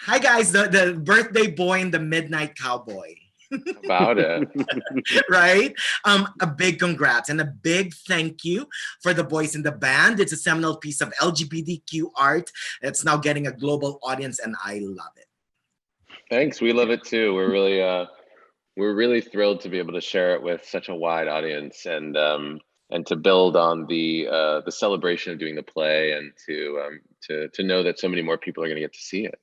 Hi guys, the birthday boy and the midnight cowboy. About it. Right? A big congrats and a big thank you for the boys in the band. It's a seminal piece of LGBTQ art. It's now getting a global audience, and I love it. Thanks. We love it too. We're really thrilled to be able to share it with such a wide audience and to build on the celebration of doing the play and to know that so many more people are going to get to see it.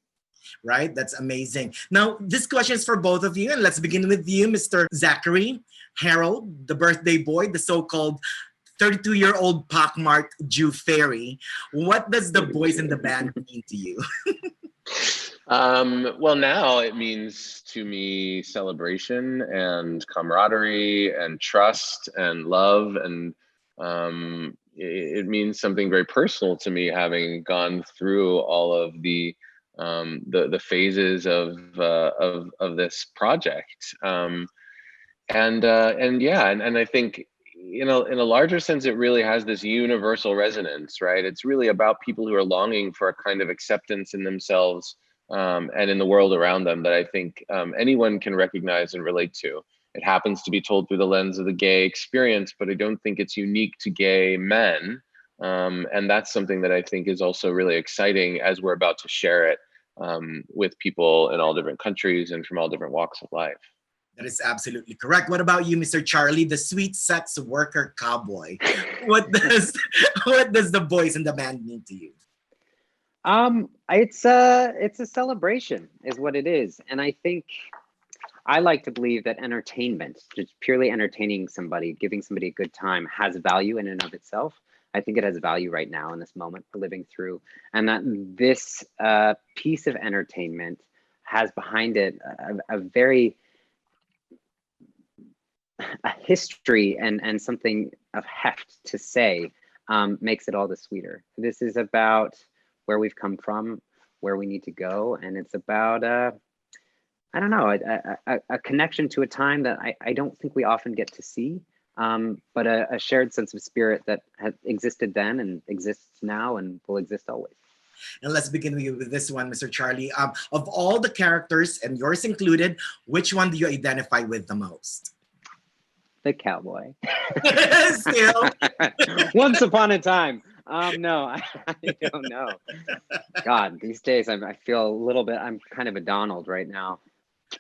Right? That's amazing. Now, this question is for both of you, and let's begin with you, Mr. Zachary. Harold, the birthday boy, the so-called 32-year-old pockmarked Jew fairy. What does the boys in the band mean to you? Well, now it means to me celebration and camaraderie and trust and love, and it means something very personal to me, having gone through all of the phases of this project. And yeah, and I think, in a larger sense, it really has this universal resonance, right? It's really about people who are longing for a kind of acceptance in themselves, and in the world around them, that I think anyone can recognize and relate to. It happens to be told through the lens of the gay experience, but I don't think it's unique to gay men. And that's something that I think is also really exciting as we're about to share it with people in all different countries and from all different walks of life. That is absolutely correct. What about you, Mr. Charlie, the sweet sex worker cowboy? What does what does the boys in the band mean to you? It's a celebration, is what it is, and I think I like to believe that entertainment, just purely entertaining somebody, giving somebody a good time, has value in and of itself. I think it has value right now in this moment we're living through, and that this piece of entertainment has behind it a very a history and something of heft to say, makes it all the sweeter. This is about where we've come from, where we need to go, and it's about I don't know, a connection to a time that I don't think we often get to see, but a shared sense of spirit that had existed then and exists now and will exist always. And let's begin with this one, Mr. Charlie. Of all the characters, and yours included, which one do you identify with the most? The cowboy. Still. Once upon a time. No, I don't know. God, these days I feel a little bit, I'm kind of a Donald right now.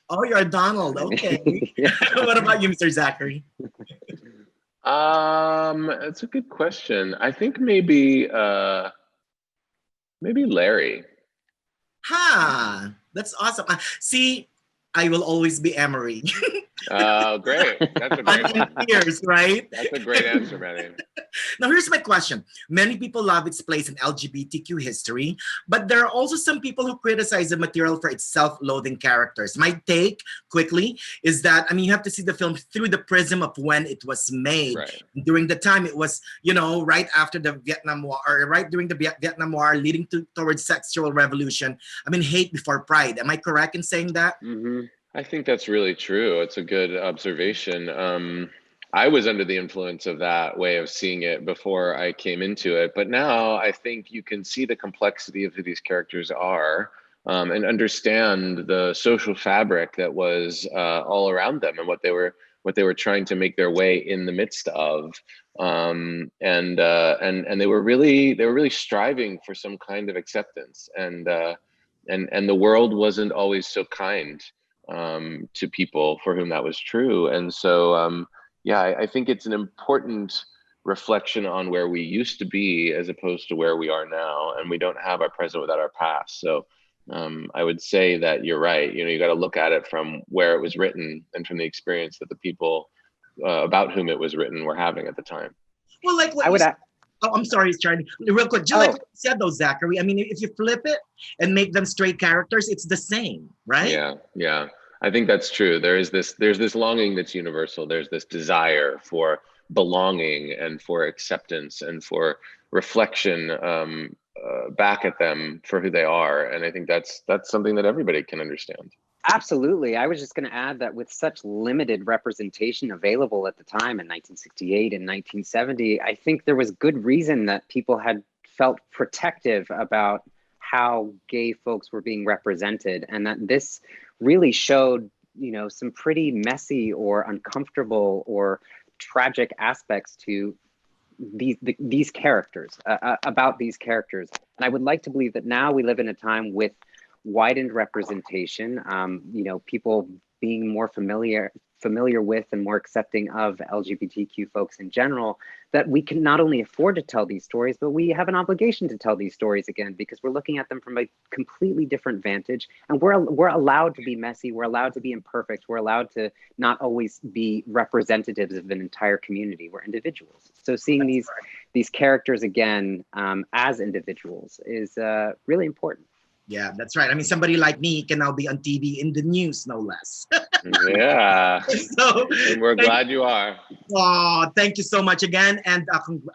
Oh, you're a Donald. Okay. Yeah. What about you, Mr. Zachary? That's a good question. I think maybe Larry. That's awesome. See, I will always be Emery. Oh, great. That's a great one. Years, right? That's a great answer, Manny. Now, here's my question. Many people love its place in LGBTQ history, but there are also some people who criticize the material for its self-loathing characters. My take, quickly, is that, you have to see the film through the prism of when it was made. Right. During the time, it was, right after the Vietnam War, or right during the Vietnam War, leading towards sexual revolution. Hate before pride. Am I correct in saying that? Mm-hmm. I think that's really true. It's a good observation. I was under the influence of that way of seeing it before I came into it, but now I think you can see the complexity of who these characters are, and understand the social fabric that was all around them and what they were trying to make their way in the midst of, and they were really striving for some kind of acceptance, and the world wasn't always so kind to people for whom that was true. And so, yeah, I think it's an important reflection on where we used to be as opposed to where we are now. And we don't have our present without our past. So I would say that you're right. You got to look at it from where it was written and from the experience that the people about whom it was written were having at the time. Well, like what Oh, I'm sorry, Charlie. Real quick, just like what you said though, Zachary. If you flip it and make them straight characters, it's the same, right? Yeah. I think that's true. There's this longing that's universal. There's this desire for belonging and for acceptance and for reflection back at them for who they are. And I think that's something that everybody can understand. Absolutely. I was just going to add that with such limited representation available at the time in 1968 and 1970, I think there was good reason that people had felt protective about how gay folks were being represented, and that this really showed, you know, some pretty messy or uncomfortable or tragic aspects to these characters, about these characters. And I would like to believe that now we live in a time with widened representation, you know, people being more familiar with and more accepting of LGBTQ folks in general, that we can not only afford to tell these stories, but we have an obligation to tell these stories again, because we're looking at them from a completely different vantage. And we're allowed to be messy, we're allowed to be imperfect, we're allowed to not always be representatives of an entire community. We're individuals. So seeing these characters again as individuals is really important. Yeah, that's right. I mean, somebody like me can now be on TV in the news, no less. Yeah. So, And we're glad you are. thank you so much again, and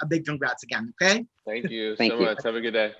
a big congrats again. Okay. Thank you Thank so you. much. Have a good day.